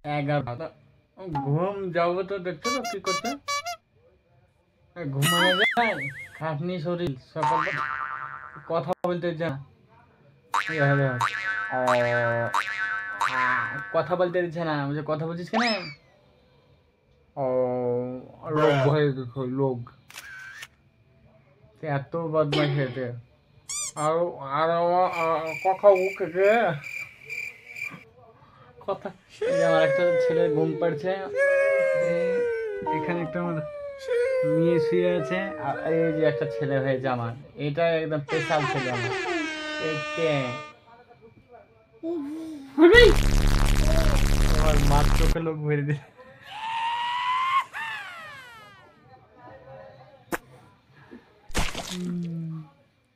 11 ঘুম যাবো তো, দেখছো তো কি করছে, ঘুমানো যায়, খাটনি শরীর, সকাল কথা বলতে যা, কথা বলতে দিচ্ছে না, বলছে কথা বলছিস কেন, ও লোক ভয় দেখো লোক, এত বদমাশ হয়েছে, আর আর কথা বুকে কথা, এই যে আমার একটা ছেলে ঘুম পাড়ছে, এখানে একটা আমার মেয়ে শুয়ে আছে, আর এই যে একটা ছেলে হয়েছে আমার, এটা একদম স্পেশাল ছেলে আমার, দেখতে আমার মার চোখে লোক ভরে দিয়ে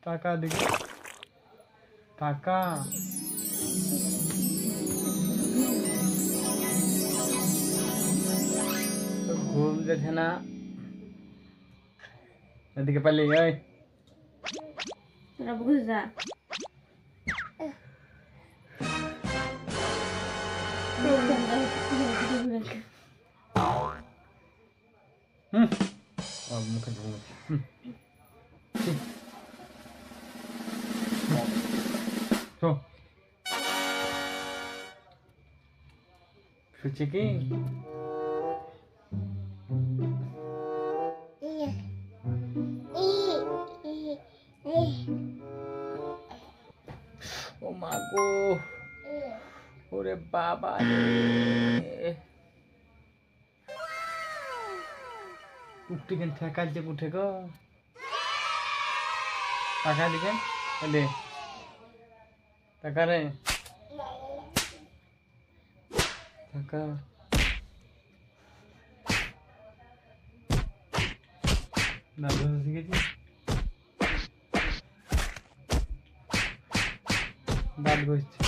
টাকা দিকে টাকা, তো ঘুম যাচ্ছে না, এদিকে পারলি ওই তোরা বুঝ যা মুখে শুচ্ছে কি, ও মা গো, ওরে বাবা রে, উঠতে কেন ঠেকার যে উঠে গো, টাকা দিকে দে, টাকা রে, টাকা দাদু শিখেছি, দাঁত ঘষছে,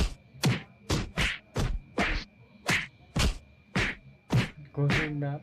ঘষে দাঁত।